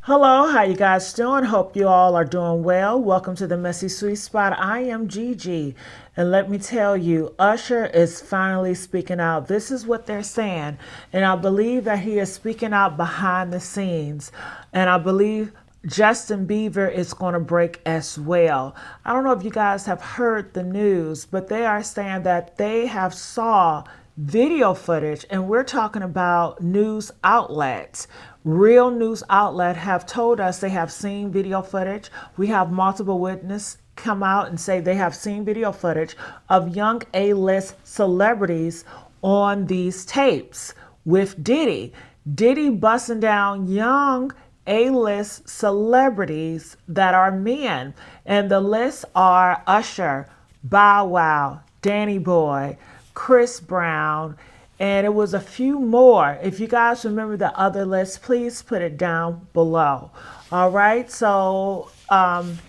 Hello, how you guys doing? Hope you all are doing well. Welcome to the Messy Sweet Spot. I am Gigi, and let me tell you, Usher is finally speaking out. This is what they're saying, and I believe that he is speaking out behind the scenes, and I believe Justin Bieber is going to break as well. I don't know if you guys have heard the news, but they are saying that they have saw video footage, and we're talking about news outlets. Real news outlet have told us they have seen video footage. We have multiple witnesses come out and say they have seen video footage of young A-list celebrities on these tapes with Diddy. Diddy busting down young A-list celebrities that are men. And the lists are Usher, Bow Wow, Danny Boy, Chris Brown, and it was a few more. If you guys remember the other list, please put it down below. All right, so, and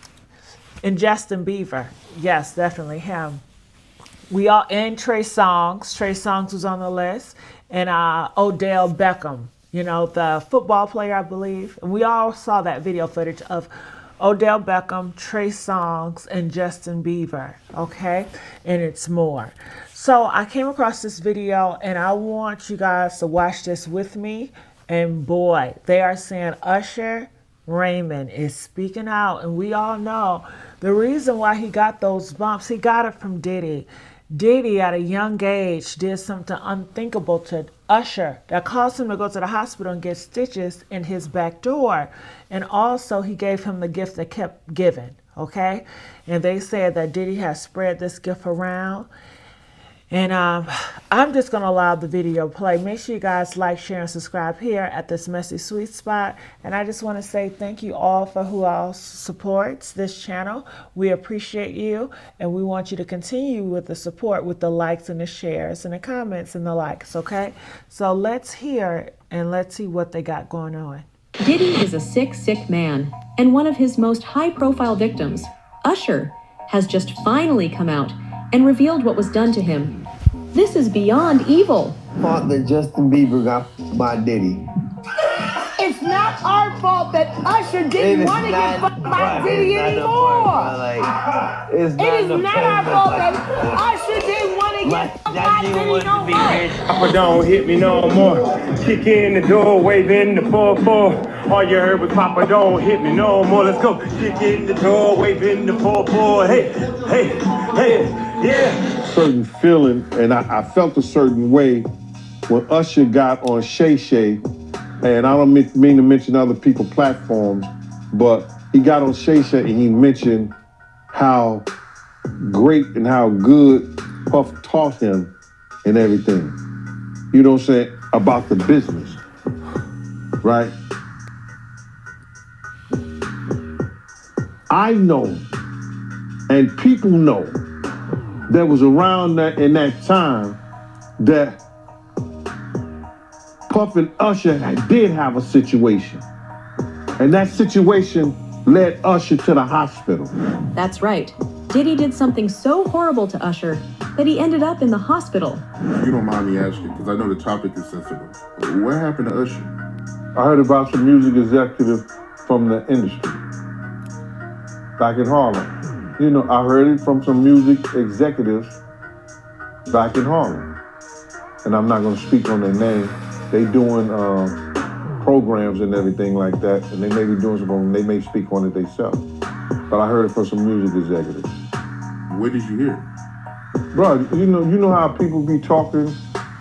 Justin Bieber, yes, definitely him. And Trey Songz was on the list, and Odell Beckham, you know, the football player, I believe. And we all saw that video footage of Odell Beckham, Trey Songz, and Justin Bieber, okay? And it's more. So I came across this video, and I want you guys to watch this with me. And boy, they are saying Usher Raymond is speaking out. And we all know the reason why he got those bumps, he got it from Diddy. Diddy, at a young age, did something unthinkable to Usher that caused him to go to the hospital and get stitches in his back door. And also, he gave him the gift that kept giving, okay? And they said that Diddy has spread this gift around. And I'm just going to allow the video play. Make sure you guys like, share, and subscribe here at this Messy Sweet Spot. And I just want to say thank you all for who else supports this channel. We appreciate you, and we want you to continue with the support with the likes and the shares and the comments and the likes, okay? So let's hear and let's see what they got going on. Diddy is a sick, sick man, and one of his most high-profile victims, Usher, has just finally come out and revealed what was done to him. This is beyond evil. Fault that Justin Bieber got by Diddy. It's not our fault that Usher didn't want to get fucked by Diddy anymore. It is not our fault that Usher didn't want to get fucked by Diddy no more. Papa don't hit me no more. Kick in the door, waving the 4-4. All you heard was Papa don't hit me no more. Let's go. Kick in the door, waving the 4-4. Hey, hey, hey. Yeah. Certain feeling, and I felt a certain way when Usher got on Shay Shay, and I don't mean to mention other people's platforms, but he got on Shay Shay and he mentioned how great and how good Puff taught him and everything. You know what I'm saying? About the business, right? I know, and people know, that was around that in that time that Puff and Usher did have a situation. And that situation led Usher to the hospital. That's right. Diddy did something so horrible to Usher that he ended up in the hospital. If you don't mind me asking, because I know the topic is sensitive, what happened to Usher? I heard about some music executive from the industry back in Harlem. You know, I heard it from some music executives back in Harlem. And I'm not going to speak on their name. They doing programs and everything like that, and they may be doing something, they may speak on it themselves. But I heard it from some music executives. Where did you hear it? Bro, you know how people be talking,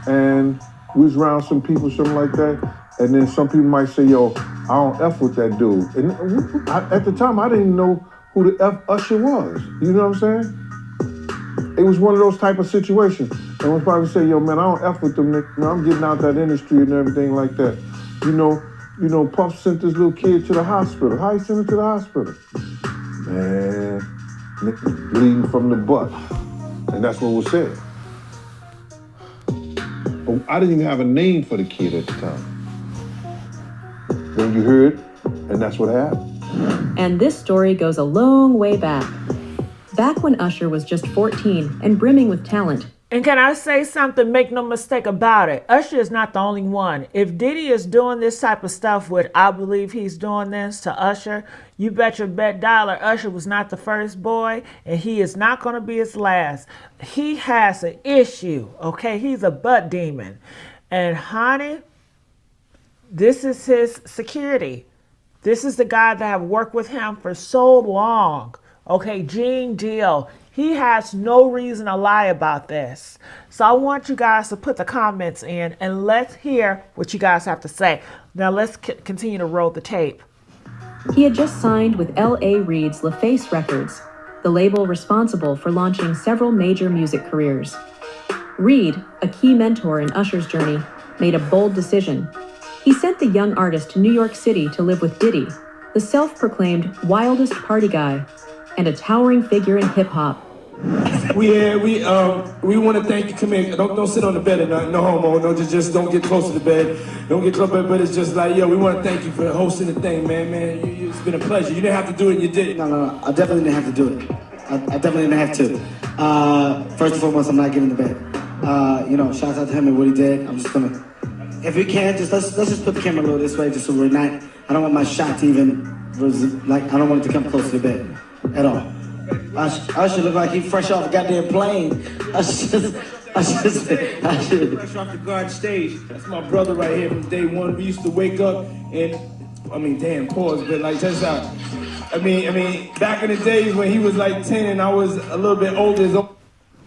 and we was around some people, something like that, and then some people might say, yo, I don't F with that dude. And at the time, I didn't know who the F Usher was. You know what I'm saying? It was one of those type of situations. And we'll probably say, yo, man, I don't F with them. You know, I'm getting out that industry and everything like that. You know, Puff sent this little kid to the hospital. How he sent him to the hospital? Man, nigga bleeding from the butt. And that's what was said. But I didn't even have a name for the kid at the time. Then you heard, and that's what happened. And this story goes a long way back. Back when Usher was just 14 and brimming with talent, And can I say something? Make no mistake about it. Usher is not the only one. If Diddy is doing this type of stuff with, I believe he's doing this to Usher, you bet your bet dollar Usher was not the first boy, and he is not going to be his last. He has an issue, okay? He's a butt demon. And honey, this is his security. This is the guy that have worked with him for so long. Okay, Gene Deal. He has no reason to lie about this. So I want you guys to put the comments in and let's hear what you guys have to say. Now let's continue to roll the tape. He had just signed with L.A. Reid's LaFace Records, the label responsible for launching several major music careers. Reid, a key mentor in Usher's journey, made a bold decision. He sent the young artist to New York City to live with Diddy, the self-proclaimed wildest party guy and a towering figure in hip-hop. We want to thank you. Come here. Don't sit on the bed at night. No homo. No, just don't get close to the bed. Don't get close to the bed. But it's just like, yo, we want to thank you for hosting the thing, man. It's been a pleasure. You didn't have to do it. You did it. No. I definitely didn't have to do it. I definitely didn't have to. First and foremost, I'm not giving the bed. Shout out to him and what he did. I'm just gonna, if we can, let's just put the camera a little this way, just so we're not. I don't want my shot to even I don't want it to come close to the bed at all. I should look like he fresh off a goddamn plane. I should. Fresh off the guard stage. That's my brother right here from day one. We used to wake up and, pause, but like, check this out. Back in the days when he was like 10 and I was a little bit older.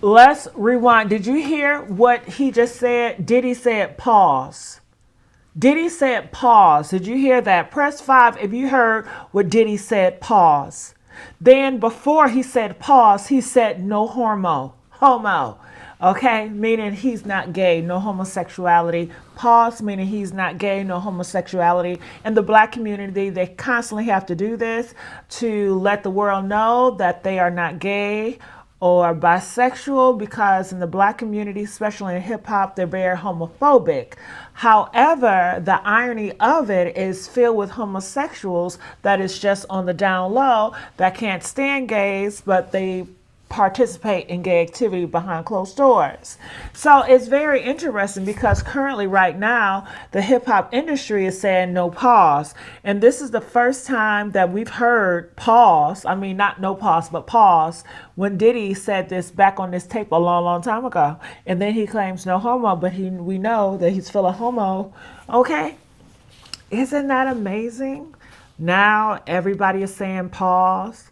Let's rewind. Did you hear what he just said? Diddy said pause. Diddy said pause. Did you hear that? Press 5 if you heard what Diddy said pause. Then before he said pause, he said no homo. Okay, meaning he's not gay, no homosexuality. Pause, meaning he's not gay, no homosexuality. In the black community, they constantly have to do this to let the world know that they are not gay or bisexual, because in the black community, especially in hip hop, they're very homophobic. However, the irony of it is filled with homosexuals that is just on the down low that can't stand gays, but they participate in gay activity behind closed doors. So it's very interesting because currently right now the hip hop industry is saying no pause, and this is the first time that we've heard pause. Not no pause, but pause, when Diddy said this back on this tape a long time ago, and then he claims no homo, but we know that he's full of homo. Okay, isn't that amazing? Now everybody is saying pause.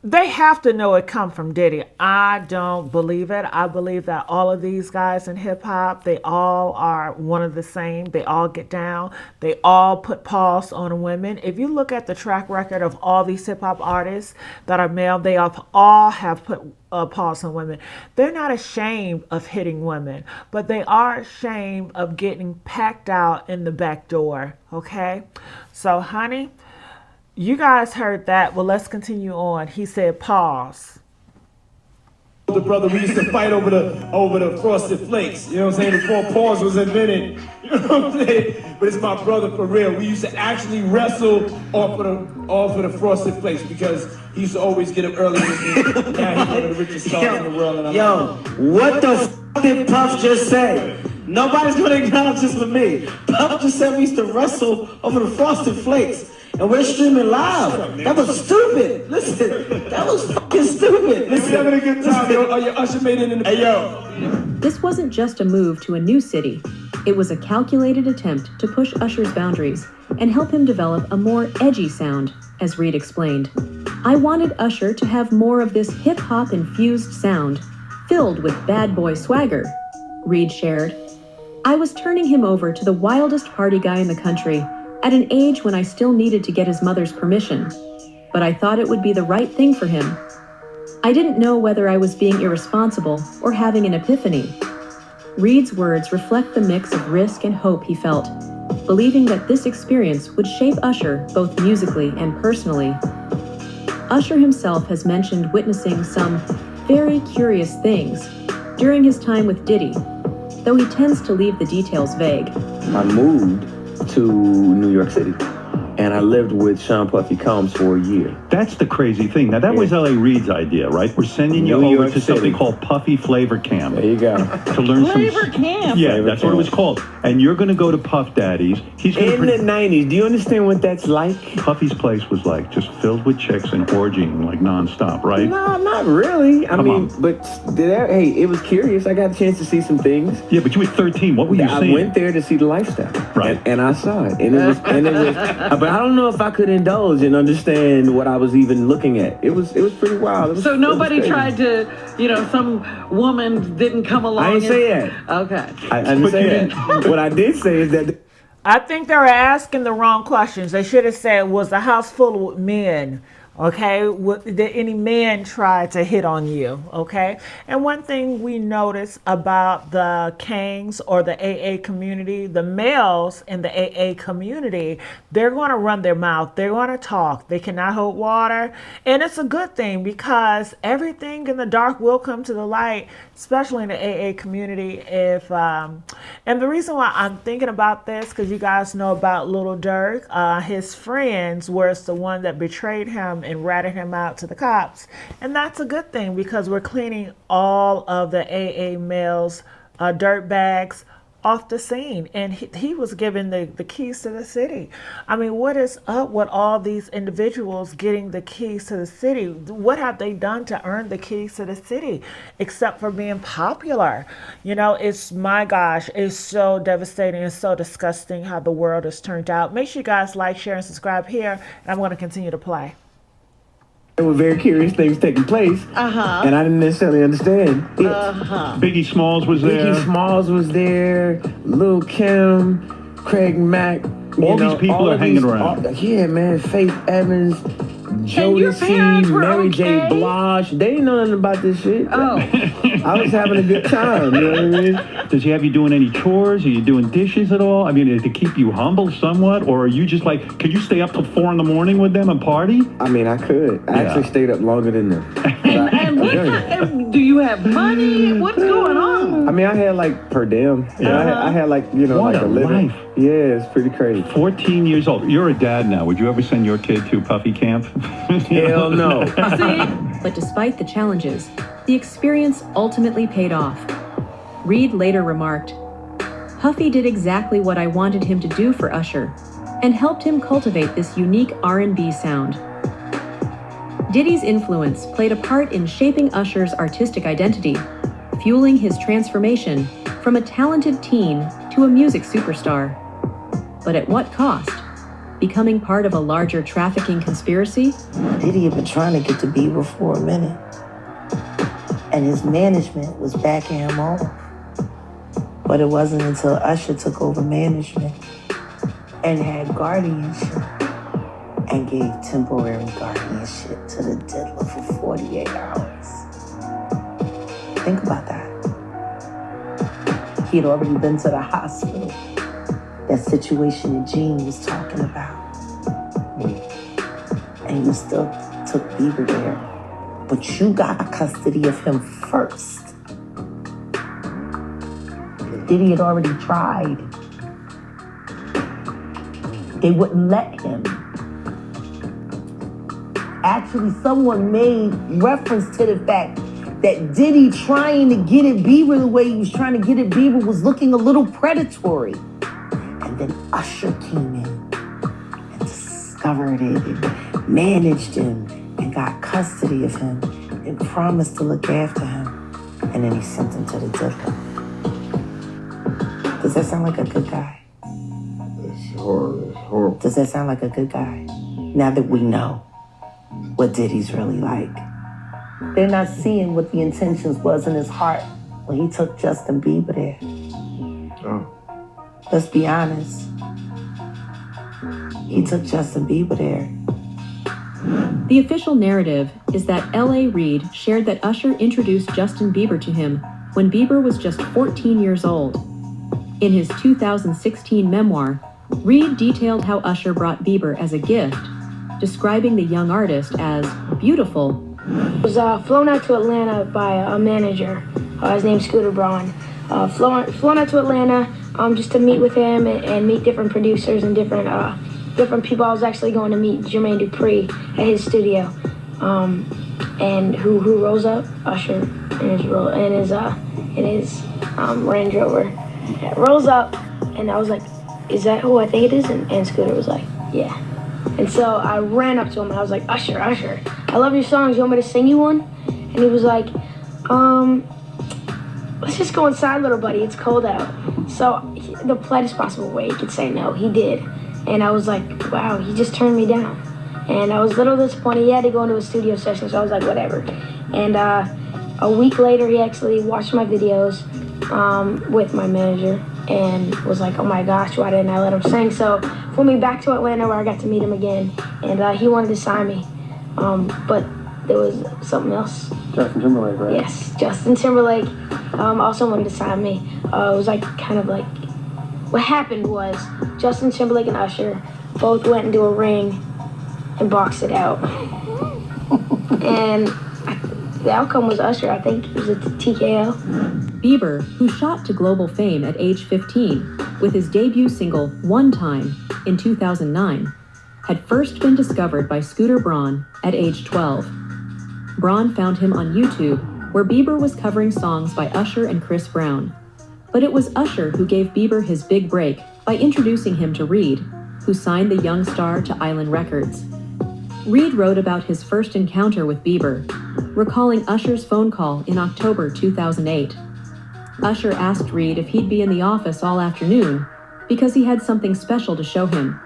They have to know it come from Diddy. I don't believe it. I believe that all of these guys in hip hop, they all are one of the same. They all get down. They all put pause on women. If you look at the track record of all these hip hop artists that are male, they all have put pause on women. They're not ashamed of hitting women, but they are ashamed of getting packed out in the back door. Okay? So, honey, you guys heard that. Well, let's continue on. He said pause. The brother, we used to fight over the frosted flakes. You know what I'm saying? Before pause was invented. You know what I'm saying? But it's my brother for real. We used to actually wrestle off of the frosted flakes because he used to always get up early with me. Now he's one of the richest stars in the world. What the f did Puff just say? Nobody's gonna acknowledge this but me. Puff just said we used to wrestle over the frosted flakes. And we're streaming live. That was stupid. Listen, that was fucking stupid. We're having a good time, yo. Oh, your Usher made it in the... Hey, yo. This wasn't just a move to a new city. It was a calculated attempt to push Usher's boundaries and help him develop a more edgy sound, as Reid explained. I wanted Usher to have more of this hip-hop infused sound, filled with bad boy swagger, Reid shared. I was turning him over to the wildest party guy in the country, at an age when I still needed to get his mother's permission, but I thought it would be the right thing for him. I didn't know whether I was being irresponsible or having an epiphany. Reid's words reflect the mix of risk and hope he felt, believing that this experience would shape Usher both musically and personally. Usher himself has mentioned witnessing some very curious things during his time with Diddy, though he tends to leave the details vague. I moved to New York City and I lived with Sean Puffy Combs for a year. That's the crazy thing. Now, that was L.A. Reid's idea, right? We're sending you over to something called Puffy Flavor Camp. There you go. To learn Flavor Camp? Yeah, Flavor that's what it was called. And you're going to go to Puff Daddy's. He's in the 90s. Do you understand what that's like? Puffy's place was like just filled with chicks and orgying like nonstop, right? No, not really. I mean, but hey, it was curious. I got a chance to see some things. Yeah, but you were 13. What were you seeing? I went there to see the lifestyle. Right. And I saw it. And it was, but I don't know if I could indulge and understand what I was even looking at. It was pretty wild. So nobody tried to, some woman didn't come along. I didn't say that. Okay. I didn't say that. What I did say is that I think they were asking the wrong questions. They should have said, was the house full of men? Okay, did any man try to hit on you? Okay, and one thing we notice about the Kangs or the AA community, the males in the AA community, they're going to run their mouth. They're going to talk. They cannot hold water, and it's a good thing because everything in the dark will come to the light, especially in the AA community. And the reason why I'm thinking about this, because you guys know about Little Dirk, his friends was the one that betrayed him and ratted him out to the cops. And that's a good thing because we're cleaning all of the AA males, dirt bags off the scene. And he was given the keys to the city. I mean, what is up with all these individuals getting the keys to the city? What have they done to earn the keys to the city except for being popular? It's, my gosh, it's so devastating and so disgusting how the world has turned out. Make sure you guys like, share, and subscribe here. And I'm going to continue to play. there were very curious things taking place, and I didn't necessarily understand it. Biggie Smalls was there. Biggie Smalls was there. Lil' Kim, Craig Mack. All these people are hanging around. Yeah, man. Faith Evans, your Jodeci, parents were Mary J. okay? Blige. They didn't know nothing about this shit. Oh. I was having a good time. You know what I mean? Does he have you doing any chores? Are you doing dishes at all? I mean, to keep you humble somewhat? Or are you just like, can you stay up till 4 a.m. with them and party? I mean, I could. I actually stayed up longer than them. And do you have money? What's going on? I mean, I had like per diem. I had like, What like a a living. life. Yeah, it's pretty crazy. 14 years old. You're a dad now. Would you ever send your kid to Puffy camp? Hell no. But despite the challenges, the experience ultimately paid off. Reid later remarked, "Puffy did exactly what I wanted him to do for Usher and helped him cultivate this unique R&B sound." Diddy's influence played a part in shaping Usher's artistic identity, fueling his transformation from a talented teen to a music superstar. But at what cost? Becoming part of a larger trafficking conspiracy? Diddy had been trying to get to Bieber for a minute, and his management was backing him off. But it wasn't until Usher took over management and had guardianship and gave temporary guardianship to the diddler for 48 hours. Think about that. He had already been to the hospital. That situation that Gene was talking about. And you still took Bieber there. But you got custody of him first. Diddy had already tried. They wouldn't let him. Actually, someone made reference to the fact that Diddy trying to get at Bieber the way he was trying to get at Bieber was looking a little predatory. And then Usher came in and discovered it and managed him and got custody of him and promised to look after him. And then he sent him to the diddler. Does that sound like a good guy? It's horrible. Does that sound like a good guy? Now that we know what Diddy's really like. They're not seeing what the intentions was in his heart when he took Justin Bieber there. Oh. Let's be honest. He took Justin Bieber there. The official narrative is that L.A. Reid shared that Usher introduced Justin Bieber to him when Bieber was just 14 years old. In his 2016 memoir, Reid detailed how Usher brought Bieber as a gift, describing the young artist as beautiful. I was flown out to Atlanta by a manager. His name's Scooter Braun. Flown out to Atlanta just to meet with him and meet different producers and different different people. I was actually going to meet Jermaine Dupri at his studio. And who rolls up? Usher in his Range Rover. Rolls up, and I was like, "Is that who I think it is?" And Scooter was like, "Yeah." And so I ran up to him and I was like, Usher, I love your songs. You want me to sing you one? And he was like, let's just go inside, little buddy. It's cold out. So the politest possible way he could say no, he did. And I was like, wow, he just turned me down. And I was a little disappointed. He had to go into a studio session, so I was like, whatever. And a week later, he actually watched my videos with my manager and was like, oh my gosh, why didn't I let him sing? So flew me back to Atlanta where I got to meet him again, and he wanted to sign me. But there was something else. Justin Timberlake, right? Yes, Justin Timberlake also wanted to sign me. It was like kind of like, what happened was Justin Timberlake and Usher both went into a ring and boxed it out. And the outcome was Usher. I think it was a TKO. Bieber, who shot to global fame at age 15 with his debut single One Time in 2009, had first been discovered by Scooter Braun at age 12. Braun found him on YouTube, where Bieber was covering songs by Usher and Chris Brown. But it was Usher who gave Bieber his big break by introducing him to Reed, who signed the young star to Island Records. Reed wrote about his first encounter with Bieber, recalling Usher's phone call in October 2008. Usher asked Reed if he'd be in the office all afternoon because he had something special to show him.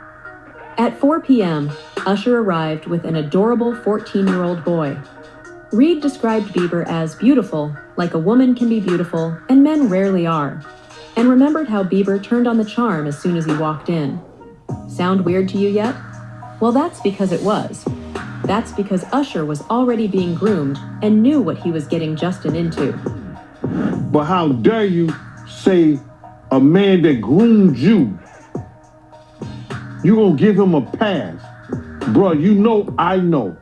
At 4 p.m., Usher arrived with an adorable 14-year-old boy. Reed described Bieber as beautiful, like a woman can be beautiful, and men rarely are, and remembered how Bieber turned on the charm as soon as he walked in. Sound weird to you yet? Well, that's because it was. That's because Usher was already being groomed and knew what he was getting Justin into. But how dare you say a man that groomed you, you gonna give him a pass? Bruh, you know I know.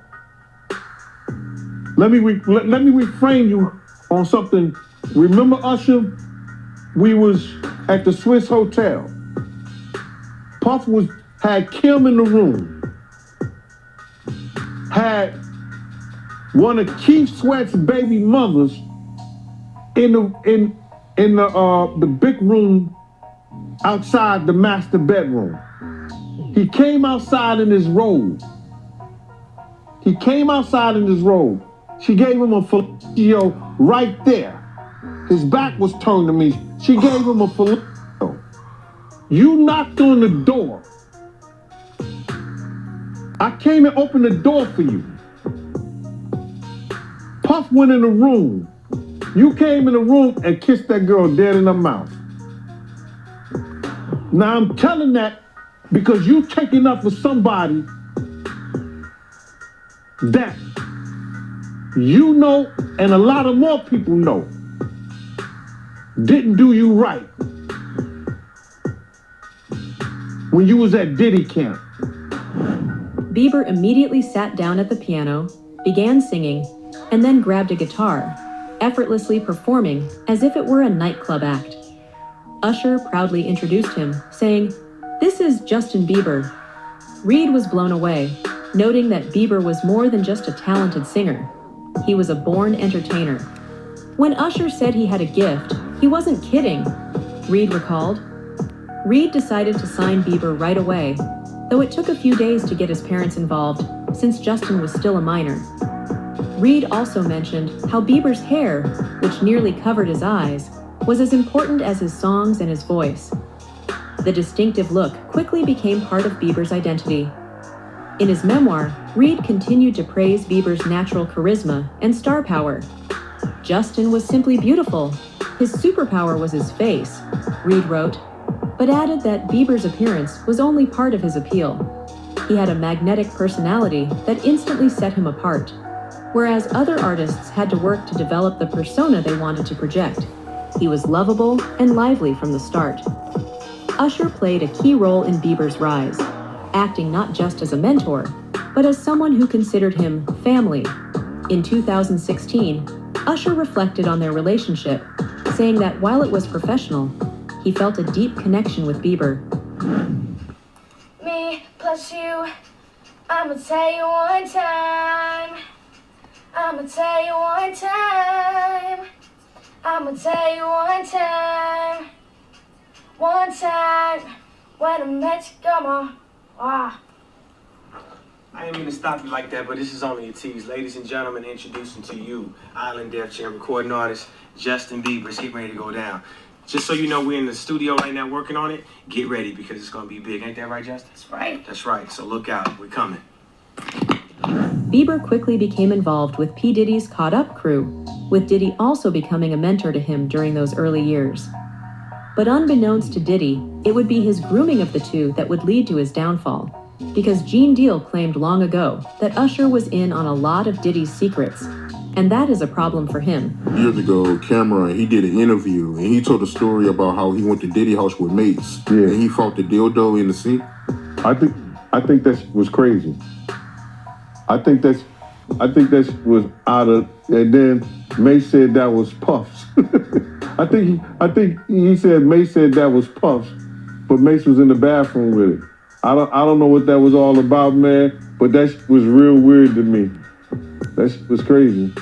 Let me reframe you on something. Remember Usher? We was at the Swiss Hotel. Puff had Kim in the room. Had one of Keith Sweat's baby mothers in the big room outside the master bedroom. He came outside in his robe. She gave him a fellatio right there. His back was turned to me. She gave him a fellatio. You knocked on the door. I came and opened the door for you. Puff went in the room. You came in the room and kissed that girl dead in her mouth. Now I'm telling that because you taking up for somebody that you know and a lot of more people know didn't do you right when you was at Diddy camp. Bieber immediately sat down at the piano, began singing, and then grabbed a guitar, effortlessly performing as if it were a nightclub act. Usher proudly introduced him, saying, "This is Justin Bieber." Reed was blown away, noting that Bieber was more than just a talented singer. He was a born entertainer. When Usher said he had a gift, he wasn't kidding, Reed recalled. Reed decided to sign Bieber right away, though it took a few days to get his parents involved, since Justin was still a minor. Reed also mentioned how Bieber's hair, which nearly covered his eyes, was as important as his songs and his voice. The distinctive look quickly became part of Bieber's identity. In his memoir, Reed continued to praise Bieber's natural charisma and star power. Justin was simply beautiful. His superpower was his face, Reed wrote, but added that Bieber's appearance was only part of his appeal. He had a magnetic personality that instantly set him apart, whereas other artists had to work to develop the persona they wanted to project. He was lovable and lively from the start. Usher played a key role in Bieber's rise, acting not just as a mentor, but as someone who considered him family. In 2016, Usher reflected on their relationship, saying that while it was professional, he felt a deep connection with Bieber. Me plus about you. I'ma tell you one time. I'ma tell you one time. I'ma tell you one time. One time when I met you, come on. Wow. I didn't mean to stop you like that, but this is only a tease. Ladies and gentlemen, introducing to you, Island Def Jam recording artist, Justin Bieber. It's getting ready to go down. Just so you know, we're in the studio right now working on it. Get ready because it's going to be big. Ain't that right, Justin? That's right. That's right. So look out. We're coming. Bieber quickly became involved with P. Diddy's Caught Up crew, with Diddy also becoming a mentor to him during those early years. But unbeknownst to Diddy, it would be his grooming of the two that would lead to his downfall, because Gene Deal claimed long ago that Usher was in on a lot of Diddy's secrets, and that is a problem for him. Years ago, Cameron, he did an interview, and he told a story about how he went to Diddy house with mates, and he fought the dildo in the sink. I think that was crazy. I think that was out of, and then Mace said that was Puffs. I think he said Mace said that was Puffs, but Mace was in the bathroom with it. I don't know what that was all about, man, but that was real weird to me. That was crazy.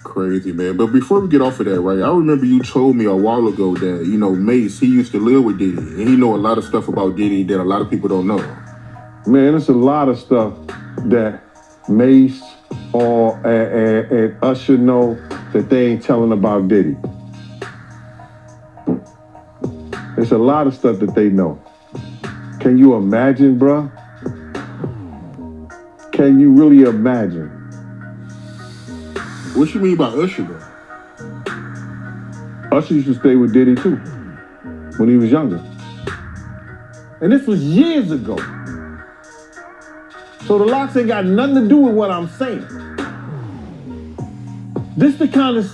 Crazy, man. But before we get off of that, right, I remember you told me a while ago that, you know, Mace, he used to live with Diddy, and he know a lot of stuff about Diddy that a lot of people don't know. Man, there's a lot of stuff that Mace and Usher know that they ain't telling about Diddy. There's a lot of stuff that they know. Can you imagine, bruh? Can you really imagine? What you mean by Usher, though? Usher used to stay with Diddy, too, when he was younger. And this was years ago. So the locks ain't got nothing to do with what I'm saying. This the kind of...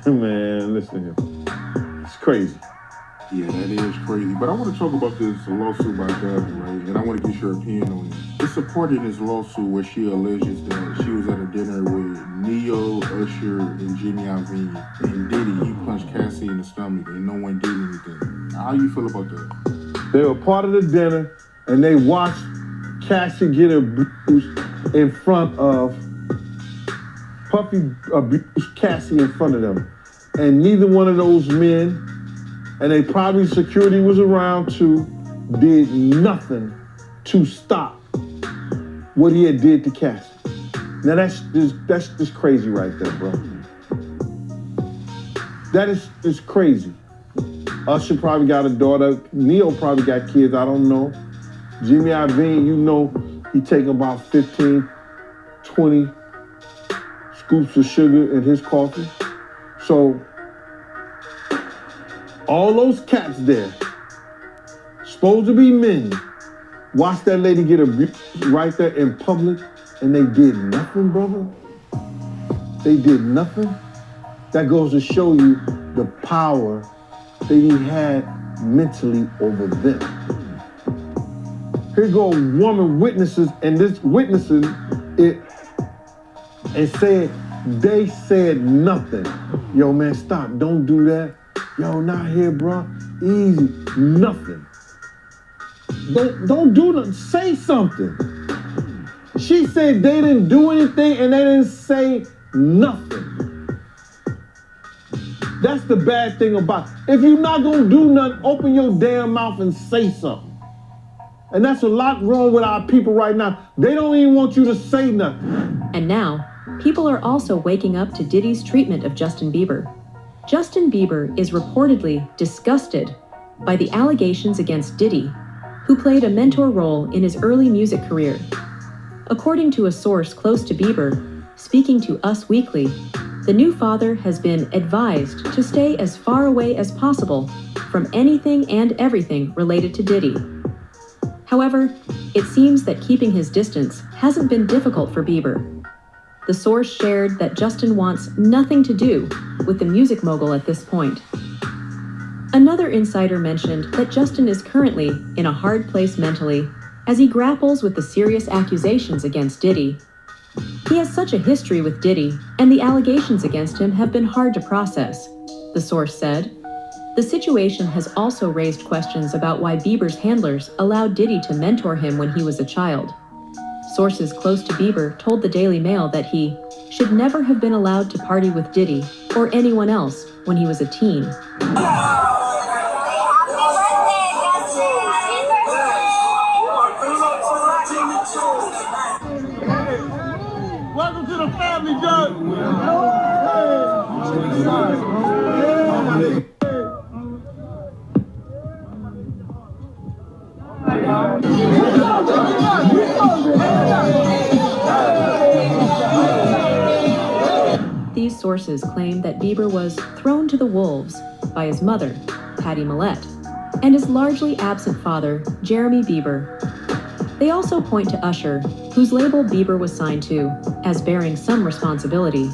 Man, listen to him. It's crazy. Yeah, that is crazy. But I want to talk about this lawsuit by Diddy, right? And I want to get your opinion on it. It's supported this lawsuit where she alleges that she was at a dinner with Neo, Usher, and Jimmy Iovine. And Diddy, he punched Cassie in the stomach and no one did anything. How you feel about that? They were part of the dinner and they watched Cassie get abused in front of Puffy abused Cassie in front of them. And neither one of those men, and they probably security was around too, did nothing to stop what he had did to Cassie. Now that's just crazy right there, bro. That is just crazy. Usher probably got a daughter. Neo probably got kids, I don't know. Jimmy Iovine, you know, he taking about 15, 20 scoops of sugar in his coffee. So, all those cats there, supposed to be men, watch that lady get abused right there in public, and they did nothing, brother. They did nothing. That goes to show you the power that he had mentally over them. Here go a woman witnesses, and this witnessing it, and said, they said nothing. Yo, man, stop, don't do that. Yo, not here, bro. Easy, nothing. Don't do nothing, say something. She said they didn't do anything and they didn't say nothing. That's the bad thing about it. If you're not gonna do nothing, open your damn mouth and say something. And that's a lot wrong with our people right now. They don't even want you to say nothing. And now, people are also waking up to Diddy's treatment of Justin Bieber. Justin Bieber is reportedly disgusted by the allegations against Diddy, who played a mentor role in his early music career. According to a source close to Bieber, speaking to Us Weekly, the new father has been advised to stay as far away as possible from anything and everything related to Diddy. However, it seems that keeping his distance hasn't been difficult for Bieber. The source shared that Justin wants nothing to do with the music mogul at this point. Another insider mentioned that Justin is currently in a hard place mentally as he grapples with the serious accusations against Diddy. He has such a history with Diddy, and the allegations against him have been hard to process, the source said. The situation has also raised questions about why Bieber's handlers allowed Diddy to mentor him when he was a child. Sources close to Bieber told the Daily Mail that he should never have been allowed to party with Diddy or anyone else when he was a teen. Welcome to the family, Doug. These sources claim that Bieber was thrown to the wolves by his mother, Patty Millett, and his largely absent father, Jeremy Bieber. They also point to Usher, whose label Bieber was signed to, as bearing some responsibility.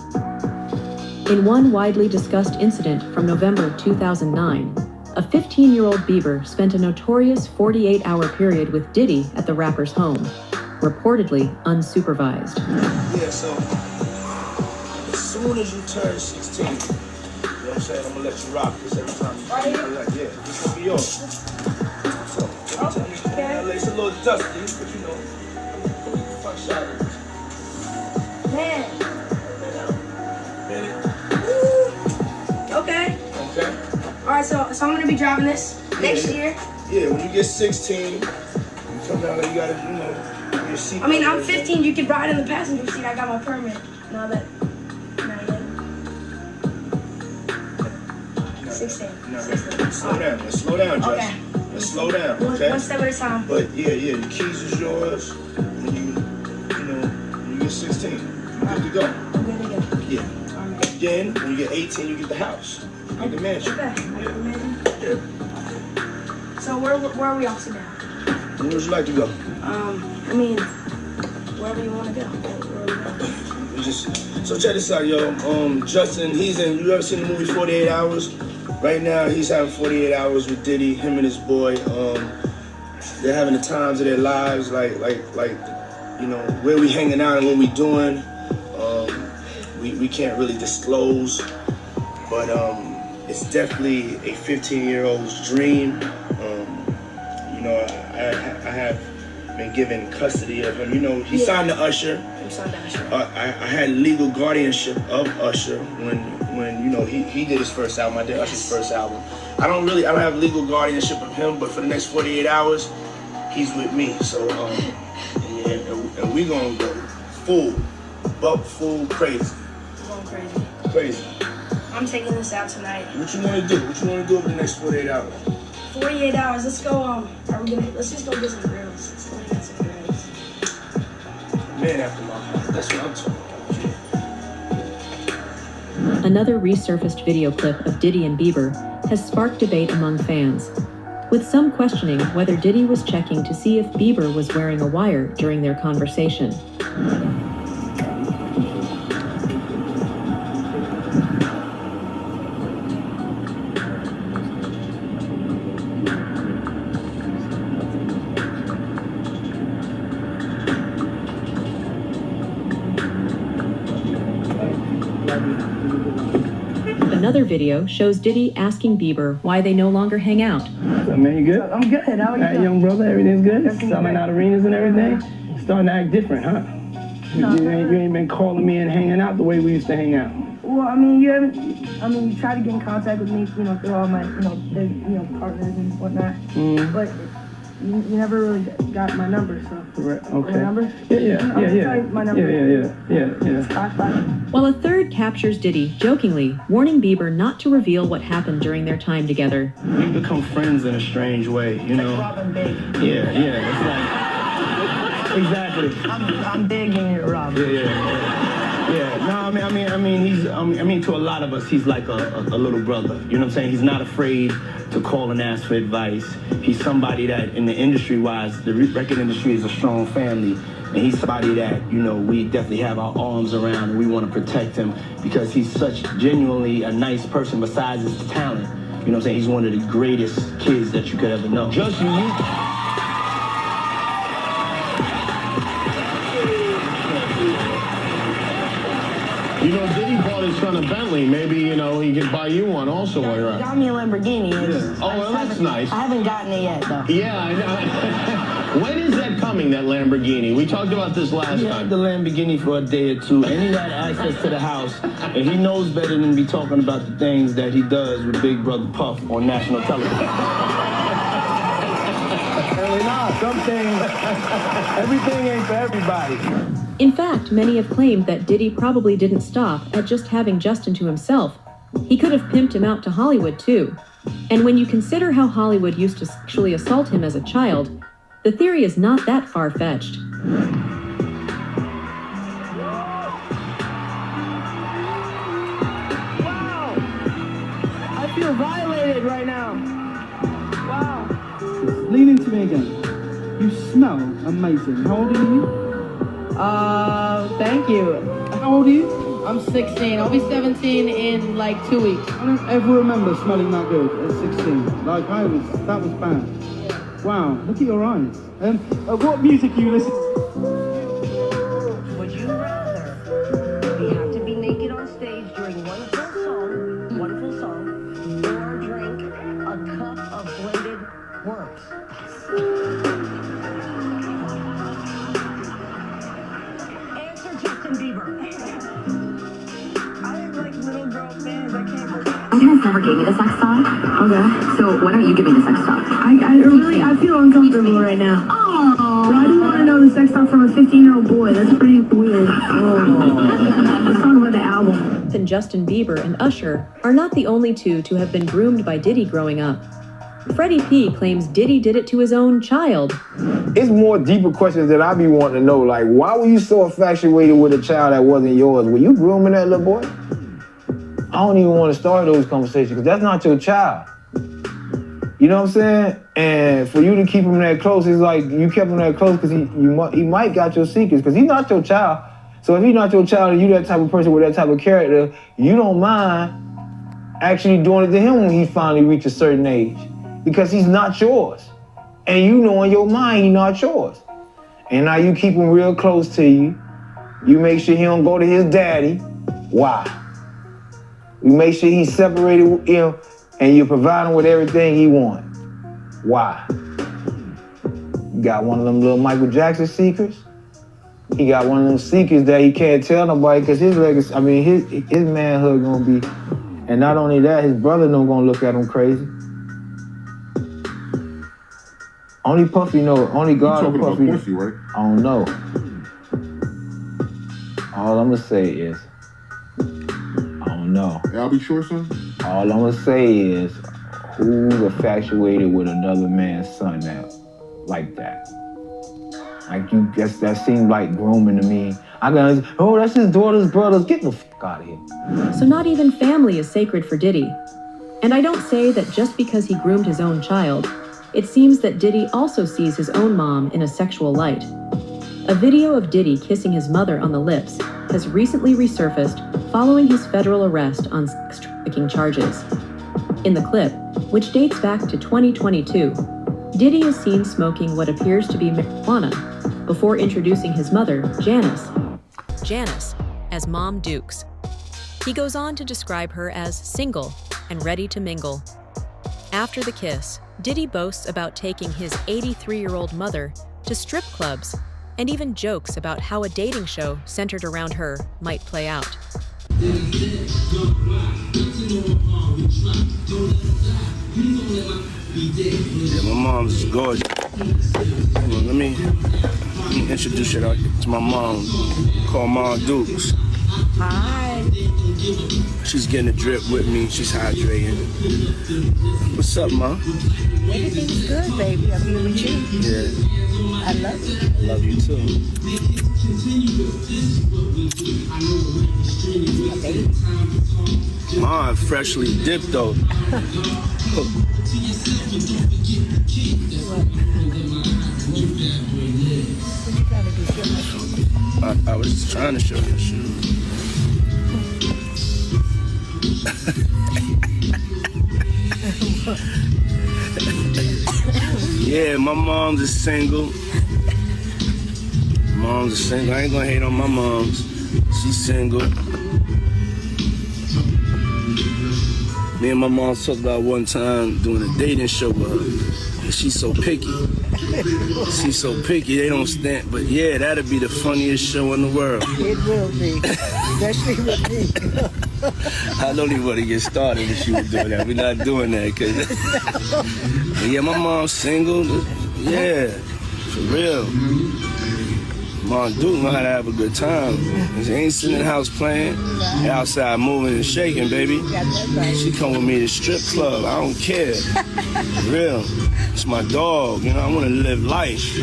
In one widely discussed incident from November 2009, a 15-year-old Bieber spent a notorious 48-hour period with Diddy at the rapper's home, reportedly unsupervised. Yeah, so as soon as you turn 16, you know what I'm saying, I'm gonna let you rock this every time you like, yeah, this gonna be yours. So every time you it's a little dusty, but you know, fuck shot it. Man. Okay. Okay. Alright, so I'm gonna be driving this next year. Yeah, when you get 16, you come down there, you gotta, you know, your seat. I mean, I'm 15, you can ride in the passenger seat. I got my permit. Now that. Not yet. 16. No, slow down. Let's slow down, Josh. Okay. Let's slow down, okay? One step at a time. But yeah, the keys is yours. When you get 16, you're good to go. I'm good to go. Yeah. Then, when you get 18, you get the house. You get the mansion. Okay. Yeah. So where are we off to now? Where would you like to go? I mean, wherever you want to go. So check this out, yo. Justin, you ever seen the movie 48 Hours? Right now, he's having 48 hours with Diddy, him and his boy. They're having the times of their lives, like, you know, where we hanging out and what we doing. We can't really disclose, but it's definitely a 15-year-old's dream. You know, I have been given custody of him. You know, he signed to Usher. I had legal guardianship of Usher when you know he did his first album. I did Usher's first album. I don't have legal guardianship of him, but for the next 48 hours, he's with me. So and we gonna go full crazy. Going crazy. Crazy. I'm taking this out tonight. What you wanna do? What you wanna do over the next 48 hours? 48 hours. Let's go. Let's just go get some grills. Let's go get some grills. Man after my heart. That's what I'm talking about. Another resurfaced video clip of Diddy and Bieber has sparked debate among fans, with some questioning whether Diddy was checking to see if Bieber was wearing a wire during their conversation. Another video shows Diddy asking Bieber why they no longer hang out. So, man, you good? I'm good. How are you? All right, young brother, everything's good? Selling out arenas and everything? Starting to act different, huh? You ain't been calling me and hanging out the way we used to hang out. Well, I mean, you tried to get in contact with me, you know, through all my, partners and whatnot. But you never really got my number, so. Right, okay. My number? Yeah. My number. Yeah. While a third captures Diddy, jokingly, warning Bieber not to reveal what happened during their time together. We become friends in a strange way, you know? Like Robin Big. Yeah, it's like, exactly. I'm big and you're Robin. Yeah. No, I mean, to a lot of us, he's like a little brother. You know what I'm saying? He's not afraid to call and ask for advice. He's somebody that, in the industry-wise, the record industry is a strong family. And he's somebody that, you know, we definitely have our arms around and we want to protect him because he's such genuinely a nice person besides his talent. You know what I'm saying? He's one of the greatest kids that you could ever know. Just unique. You know, Diddy bought his son a Bentley. Maybe, you know, he can buy you one also while you're out. Got me a Lamborghini. Oh, well, that's nice. I haven't gotten it yet, though. Yeah, I know. When is that coming, that Lamborghini? We talked about this last He time. had the Lamborghini for a day or two, and he had access to the house, and he knows better than be talking about the things that he does with Big Brother Puff on national television. Apparently not. Some things, everything ain't for everybody. In fact, many have claimed that Diddy probably didn't stop at just having Justin to himself. He could have pimped him out to Hollywood, too. And when you consider how Hollywood used to sexually assault him as a child, the theory is not that far-fetched. Wow! I feel violated right now. Wow. Lean into me again. You smell amazing. How old are you? Thank you. How old are you? I'm 16. I'll be 17 in like 2 weeks. I don't ever remember smelling that good at 16. Like that was bad. Wow, look at your eyes. What music you listen to? Would you rather we have to be naked on stage during one full song, or drink a cup of blended worms? Answer Justin Bieber. I have like little girl fans. I can't believe. My parents never gave me the sex talk. Okay. So why don't you give me the sex talk? I feel uncomfortable right now. Oh. Why do you want to know the sex talk from a 15-year-old boy? That's pretty weird. Let's talk about the album. And Justin Bieber and Usher are not the only two to have been groomed by Diddy growing up. Freddie P claims Diddy did it to his own child. It's more deeper questions that I be wanting to know, like, why were you so infatuated with a child that wasn't yours? Were you grooming that little boy? I don't even want to start those conversations, because that's not your child. You know what I'm saying? And for you to keep him that close, it's like you kept him that close because he might got your secrets, because he's not your child. So if he's not your child and you that type of person with that type of character, you don't mind actually doing it to him when he finally reaches a certain age, because he's not yours. And you know in your mind he's not yours. And now you keep him real close to you. You make sure he don't go to his daddy. Why? You make sure he's separated with him and you provide him with everything he wants. Why? You got one of them little Michael Jackson secrets. He got one of them secrets that he can't tell nobody, because his legacy, his manhood gonna be, and not only that, his brother don't gonna look at him crazy. Only Puffy know, only God and Puffy. You're talking about Puffy, right? I don't know. All I'm gonna say is, I don't know. I'll be sure, son. All I'm gonna say is, who's infatuated with another man's son now, like that? Like you, that seemed like grooming to me. Oh, that's his daughter's brothers. Get the fuck out of here. So not even family is sacred for Diddy. And I don't say that just because he groomed his own child. It seems that Diddy also sees his own mom in a sexual light. A video of Diddy kissing his mother on the lips has recently resurfaced following his federal arrest on sex trafficking charges. In the clip, which dates back to 2022, Diddy is seen smoking what appears to be marijuana before introducing his mother, Janice, as Mom Dukes. He goes on to describe her as single and ready to mingle. After the kiss, Diddy boasts about taking his 83-year-old mother to strip clubs and even jokes about how a dating show centered around her might play out. Yeah, my mom's gorgeous. Let me introduce you to my mom, called Mom Dukes. Hi. She's getting a drip with me. She's hydrating. What's up, Mom? Everything's good, baby. I'm here with you. Yeah. I love you. Love you too. Mom, freshly dipped though. I was just trying to show you the shoes. Yeah, my mom's is single. Mom's a single. I ain't gonna hate on my moms. She's single. Me and my mom talked about one time doing a dating show with her. And she's so picky. She's so picky, they don't stand. But yeah, that'd be the funniest show in the world. It will be, especially with me. I don't even want to get started if she was doing that. We're not doing that. But yeah, my mom's single. Yeah, for real. Mom Duke know how to have a good time. She ain't sitting in the house playing. They outside moving and shaking, baby. She come with me to strip club. I don't care. For real. It's my dog. You know, I want to live life.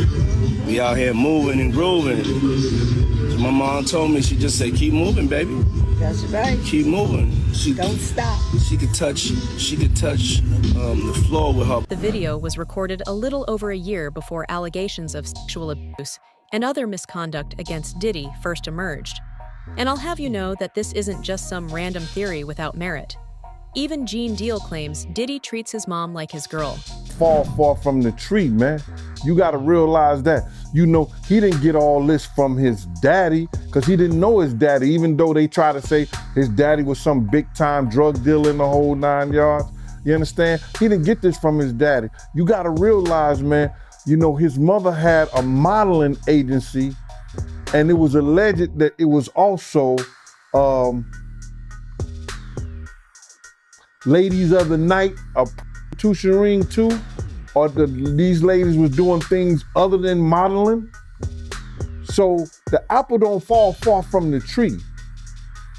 We out here moving and grooving. So my mom told me, she just said, keep moving, baby. That's right. Keep moving. Don't stop. She could touch the floor with her. The video was recorded a little over a year before allegations of sexual abuse and other misconduct against Diddy first emerged. And I'll have you know that this isn't just some random theory without merit. Even Gene Deal claims Diddy treats his mom like his girl. Fall far from the tree, man. You gotta realize that. You know, he didn't get all this from his daddy, because he didn't know his daddy, even though they try to say his daddy was some big time drug dealer in the whole 9 yards. You understand? He didn't get this from his daddy. You gotta realize, man, you know, his mother had a modeling agency, and it was alleged that it was also ladies of the night, a prostitution ring too, or these ladies was doing things other than modeling. So the apple don't fall far from the tree.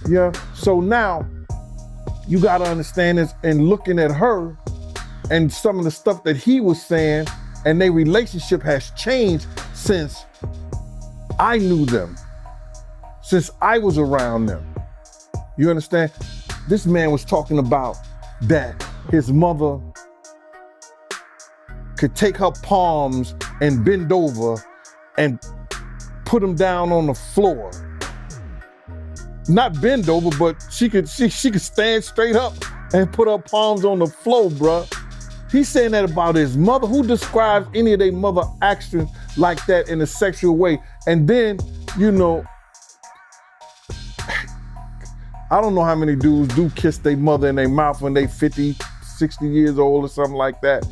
Yeah. So now you gotta understand this, and looking at her and some of the stuff that he was saying, and their relationship has changed since I knew them, since I was around them. You understand? This man was talking about that his mother could take her palms and bend over and put them down on the floor. Not bend over, but she could stand straight up and put her palms on the floor, bruh. He's saying that about his mother. Who describes any of their mother actions like that in a sexual way? And then, you know, I don't know how many dudes do kiss their mother in their mouth when they 50, 60 years old or something like that.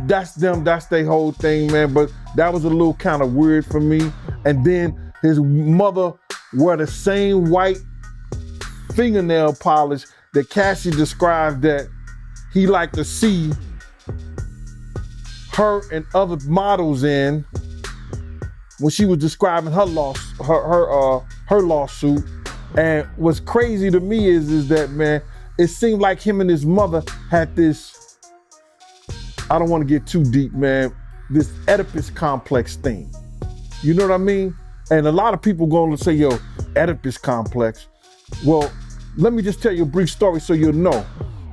That's them, that's their whole thing, man. But that was a little kind of weird for me. And then his mother wore the same white fingernail polish that Cassie described that he liked to see her and other models in when she was describing her lawsuit. And what's crazy to me is that, man, it seemed like him and his mother had this, I don't want to get too deep, man, this Oedipus complex thing. You know what I mean? And a lot of people going to say, yo, Oedipus complex. Well, let me just tell you a brief story so you'll know.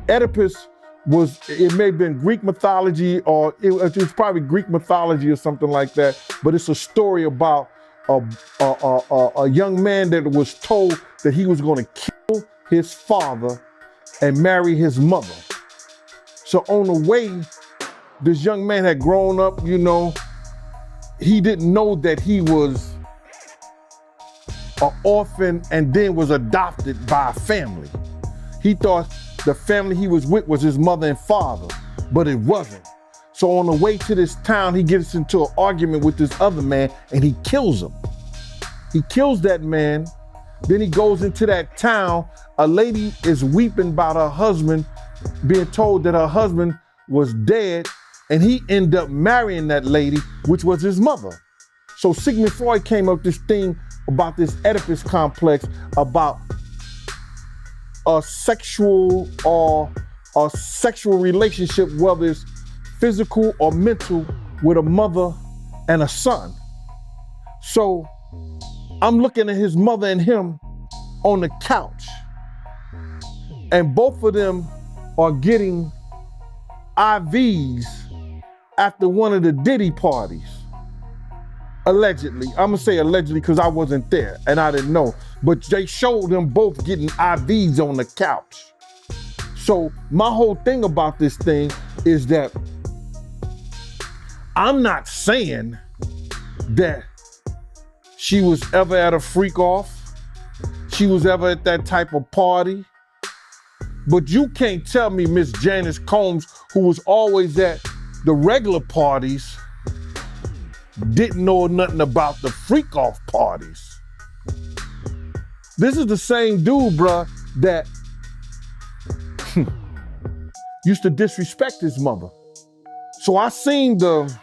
Oedipus it may have been Greek mythology, or it was probably Greek mythology or something like that, but it's a story about a young man that was told that he was going to kill his father and marry his mother. So on the way, this young man had grown up, you know, he didn't know that he was an orphan and then was adopted by a family. He thought the family he was with was his mother and father, but it wasn't. So on the way to this town, he gets into an argument with this other man and he kills him. He kills that man. Then he goes into that town. A lady is weeping about her husband, being told that her husband was dead, and he ended up marrying that lady, which was his mother. So Sigmund Freud came up with this thing about this Oedipus complex, about a sexual relationship, whether it's physical or mental, with a mother and a son. So I'm looking at his mother and him on the couch, and both of them are getting IVs after one of the Diddy parties. Allegedly. I'm gonna say allegedly because I wasn't there and I didn't know, but they showed them both getting IVs on the couch. So my whole thing about this thing is that I'm not saying that she was ever at a freak off. She was ever at that type of party. But you can't tell me Miss Janice Combs, who was always at the regular parties, didn't know nothing about the freak off parties. This is the same dude, bruh, that used to disrespect his mother. So I seen the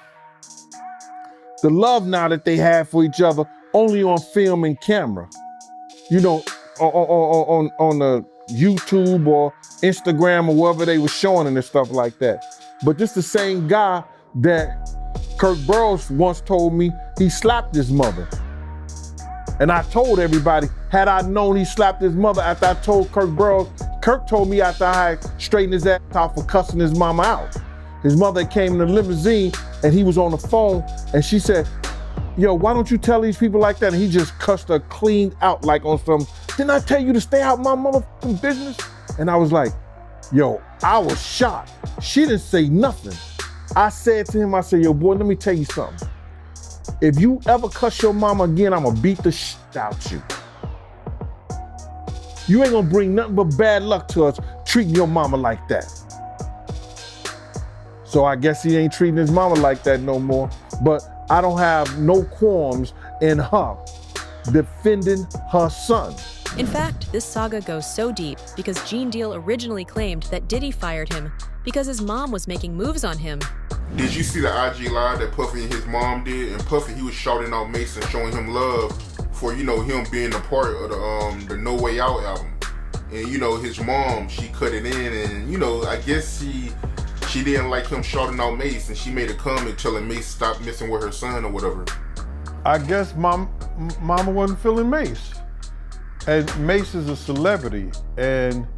love now that they have for each other only on film and camera. You know, on the YouTube or Instagram or wherever they were showing it and stuff like that. But this the same guy that Kirk Burroughs once told me he slapped his mother. And I told everybody, had I known he slapped his mother after I told Kirk Burroughs, Kirk told me after I straightened his ass out for cussing his mama out. His mother came in the limousine and he was on the phone and she said, yo, why don't you tell these people like that? And he just cussed her clean out like on some, didn't I tell you to stay out my motherfucking business? And I was like, yo, I was shocked. She didn't say nothing. I said to him, I said, yo, boy, let me tell you something. If you ever cuss your mama again, I'm gonna beat the shit out you. You ain't gonna bring nothing but bad luck to us treating your mama like that. So I guess he ain't treating his mama like that no more. But I don't have no qualms in her defending her son. In fact, this saga goes so deep because Gene Deal originally claimed that Diddy fired him because his mom was making moves on him. Did you see the IG live that Puffy and his mom did? And Puffy, he was shouting out Mason, showing him love for, you know, him being a part of the No Way Out album. And, you know, his mom, she cut it in and, you know, I guess she didn't like him shouting out Mace and she made a comment telling Mace stop messing with her son or whatever. I guess mama wasn't feeling Mace. And Mace is a celebrity. And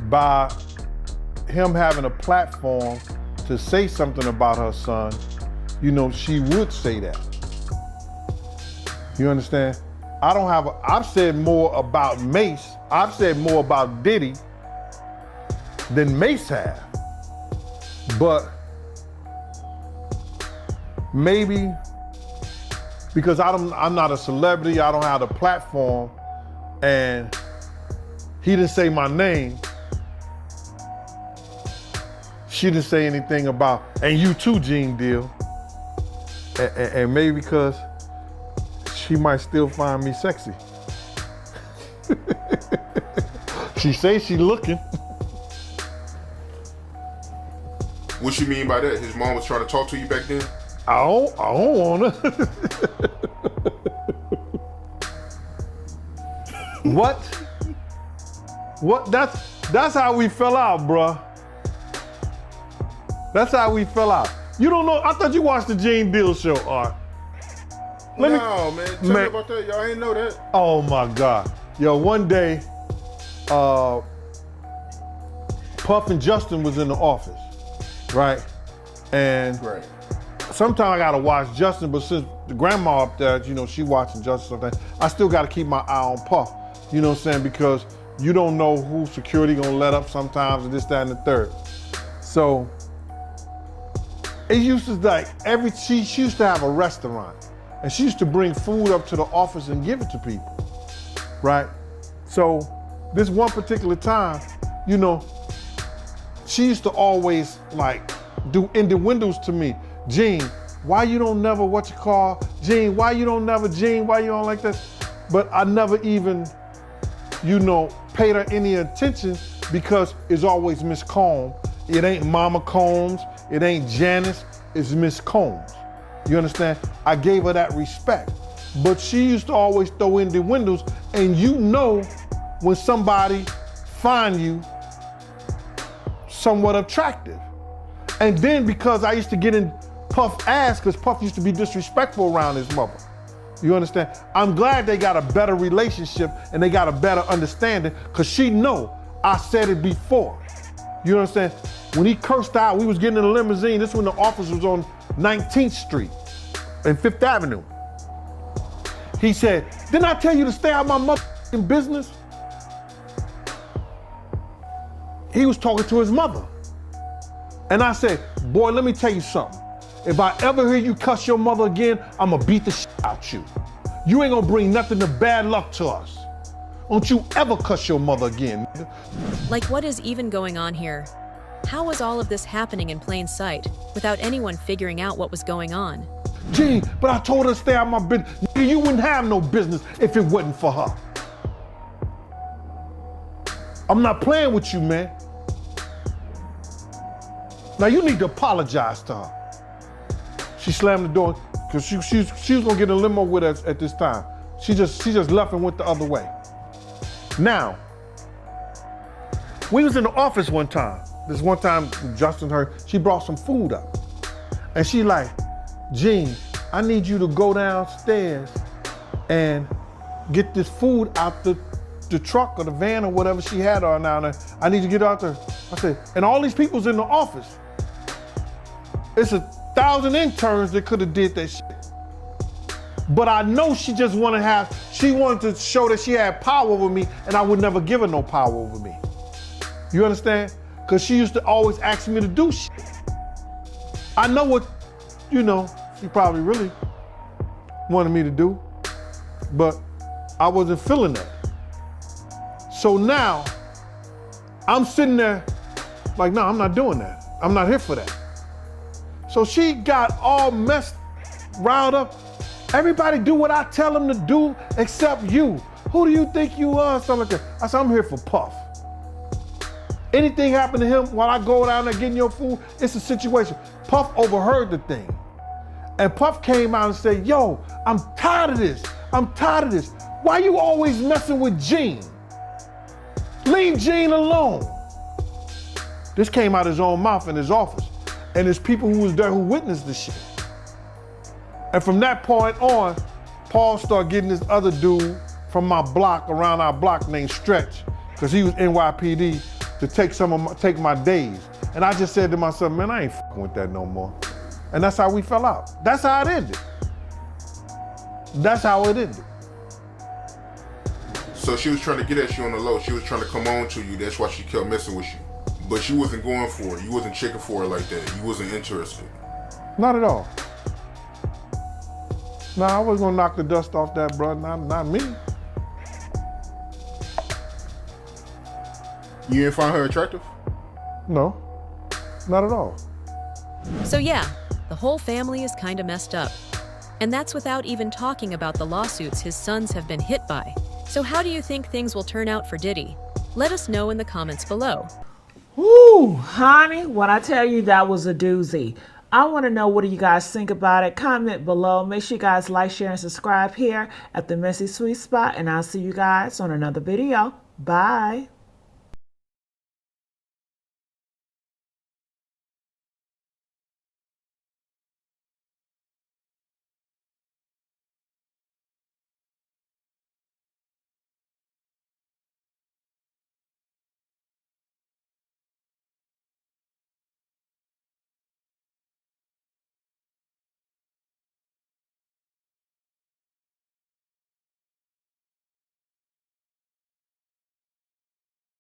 by him having a platform to say something about her son, you know, she would say that. You understand? I've said more about Mace, I've said more about Diddy than Mace have. But maybe because I'm not a celebrity, I don't have a platform, and he didn't say my name, she didn't say anything about, and you too, Gene Deal. And maybe because she might still find me sexy. She says she looking. What you mean by that? His mom was trying to talk to you back then? I don't wanna. What? What? That's how we fell out, bruh. That's how we fell out. You don't know? I thought you watched the Gene Deal show, Art. Man, tell me about that. Y'all ain't know that. Oh my God. Yo, one day, Puff and Justin was in the office, right? And sometimes I gotta watch Justin, but since the grandma up there, you know, she watching Justin sometimes, I still gotta keep my eye on Puff. You know what I'm saying? Because you don't know who security gonna let up sometimes, and this, that, and the third. So, it used to like, she used to have a restaurant, and she used to bring food up to the office and give it to people, right? So, this one particular time, you know, she used to always like do innuendos to me. Gene, why you don't never Gene, why you don't like this? But I never even, you know, paid her any attention because it's always Miss Combs. It ain't Mama Combs, it ain't Janice, it's Miss Combs. You understand? I gave her that respect. But she used to always throw in the windows, and you know when somebody find you somewhat attractive. And then because I used to get in Puff's ass, because Puff used to be disrespectful around his mother. You understand? I'm glad they got a better relationship and they got a better understanding, because she know I said it before. You understand? When he cursed out, we was getting in a limousine. This when the office was on 19th Street and 5th Avenue. He said, didn't I tell you to stay out my motherfucking business? He was talking to his mother. And I said, boy, let me tell you something. If I ever hear you cuss your mother again, I'm gonna beat the shit out you. You ain't gonna bring nothing but bad luck to us. Don't you ever cuss your mother again, nigga. Like, what is even going on here? How was all of this happening in plain sight, without anyone figuring out what was going on? Gee, but I told her to stay out of my business. Nigga, you wouldn't have no business if it wasn't for her. I'm not playing with you, man. Now you need to apologize to her. She slammed the door because she was gonna get a limo with us at this time. She just left and went the other way. Now, we was in the office one time. This one time, Justin, she brought some food up. And she like, Gene, I need you to go downstairs and get this food out the truck or the van or whatever she had on down there. I need to get out there. I said, and all these people's in the office. It's 1,000 interns that could have did that shit. But I know she just wanted to show that she had power over me, and I would never give her no power over me. You understand? Because she used to always ask me to do shit. I know what, she probably really wanted me to do, but I wasn't feeling that. So now, I'm sitting there like, no, I'm not doing that. I'm not here for that. So she got all riled up. Everybody do what I tell them to do except you. Who do you think you are? Something like that. I said, I'm here for Puff. Anything happen to him while I go down there getting your food, it's a situation. Puff overheard the thing. And Puff came out and said, yo, I'm tired of this. I'm tired of this. Why you always messing with Gene? Leave Gene alone. This came out his own mouth in his office. And there's people who was there who witnessed this shit. And from that point on, Paul started getting this other dude from my block, around our block, named Stretch, because he was NYPD, to take my days. And I just said to myself, man, I ain't fucking with that no more. And that's how we fell out. That's how it ended. That's how it ended. So she was trying to get at you on the low. She was trying to come on to you. That's why she kept messing with you. But you wasn't going for it. You wasn't checking for it like that. You wasn't interested. Not at all. No, I was gonna knock the dust off that, bro. Not me. You didn't find her attractive? No, not at all. So yeah, the whole family is kinda messed up. And that's without even talking about the lawsuits his sons have been hit by. So how do you think things will turn out for Diddy? Let us know in the comments below. Woo, honey, when I tell you that was a doozy. I want to know, what do you guys think about it? Comment below. Make sure you guys like, share, and subscribe here at the Messy Sweet Spot. And I'll see you guys on another video. Bye.